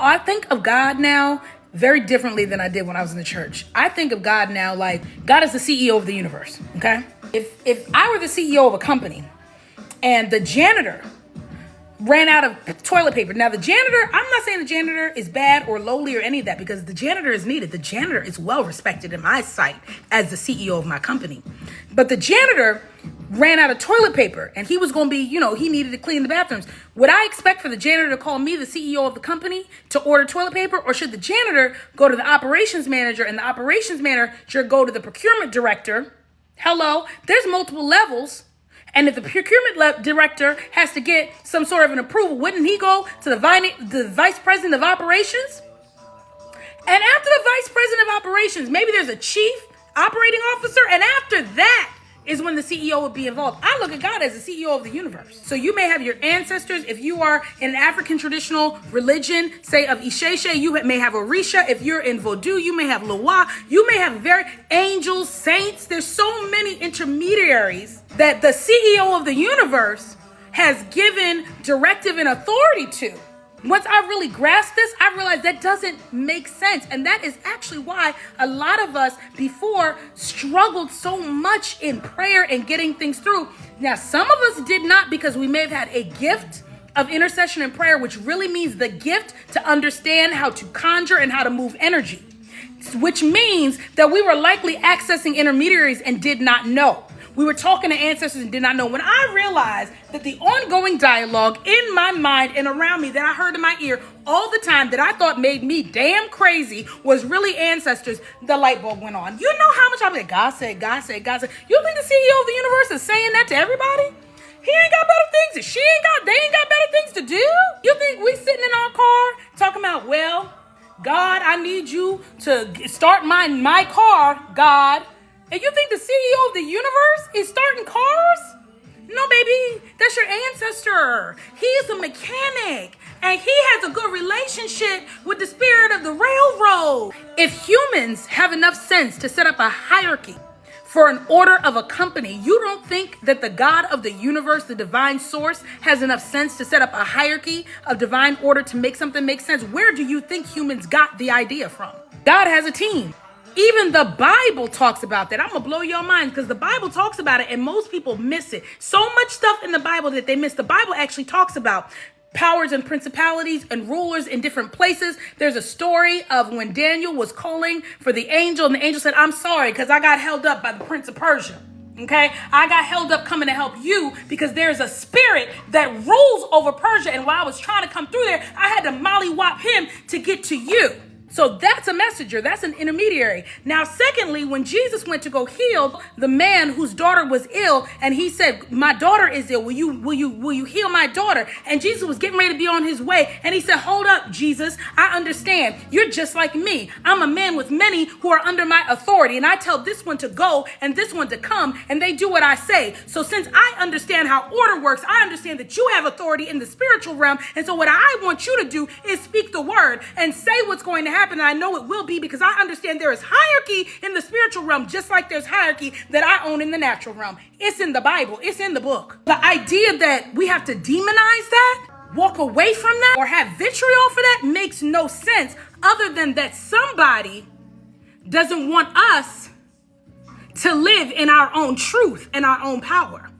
I think of God now very differently than I did when I was in the church. I think of God now like God is the CEO of the universe, okay? If I were the CEO of a company and the janitor ran out of toilet paper. Now the janitor, I'm not saying the janitor is bad or lowly or any of that, because the janitor is needed. The janitor is well respected in my sight as the CEO of my company. But the janitor ran out of toilet paper and he was going to be, he needed to clean the bathrooms. Would I expect for the janitor to call me, the CEO of the company, to order toilet paper? Or should the janitor go to the operations manager and the operations manager go to the procurement director? Hello, there's multiple levels. And if the procurement director has to get some sort of an approval, wouldn't he go to the vice president of operations? And after the vice president of operations, maybe there's a chief operating officer. And after that is when the CEO would be involved. I look at God as the CEO of the universe. So you may have your ancestors. If you are in an African traditional religion, say of Isheshe, you may have Orisha. If you're in Vodou, you may have Loa. You may have very angels, saints. There's so many intermediaries that the CEO of the universe has given directive and authority to. Once I really grasped this, I realized that doesn't make sense. And that is actually why a lot of us before struggled so much in prayer and getting things through. Now, some of us did not, because we may have had a gift of intercession and prayer, which really means the gift to understand how to conjure and how to move energy, which means that we were likely accessing intermediaries and did not know. We were talking to ancestors and did not know. When I realized that the ongoing dialogue in my mind and around me that I heard in my ear all the time that I thought made me damn crazy was really ancestors, the light bulb went on. You know how much I'm like, God said, God said, God said. You think the CEO of the universe is saying that to everybody? He ain't got better things. They ain't got better things to do. You think we sitting in our car talking about, well, God, I need you to start my car, God. And you think the CEO of the universe is starting cars? No, baby, that's your ancestor. He is a mechanic and he has a good relationship with the spirit of the railroad. If humans have enough sense to set up a hierarchy for an order of a company, you don't think that the God of the universe, the divine source, has enough sense to set up a hierarchy of divine order to make something make sense? Where do you think humans got the idea from? God has a team. Even the Bible talks about that. I'm going to blow your mind because the Bible talks about it and most people miss it. So much stuff in the Bible that they miss. The Bible actually talks about powers and principalities and rulers in different places. There's a story of when Daniel was calling for the angel and the angel said, I'm sorry because I got held up by the prince of Persia. Okay, I got held up coming to help you because there's a spirit that rules over Persia. And while I was trying to come through there, I had to mollywop him to get to you. So that's a messenger. That's an intermediary. Now, secondly, when Jesus went to go heal the man whose daughter was ill, and he said, my daughter is ill. Will you heal my daughter? And Jesus was getting ready to be on his way. And he said, hold up, Jesus. I understand. You're just like me. I'm a man with many who are under my authority. And I tell this one to go and this one to come, and they do what I say. So since I understand how order works, I understand that you have authority in the spiritual realm. And so what I want you to do is speak the word and say what's going to happen. And I know it will be because I understand there is hierarchy in the spiritual realm, just like there's hierarchy that I own in the natural realm. It's in the Bible. It's in the book. The idea that we have to demonize that, walk away from that, or have vitriol for that makes no sense other than that somebody doesn't want us to live in our own truth and our own power.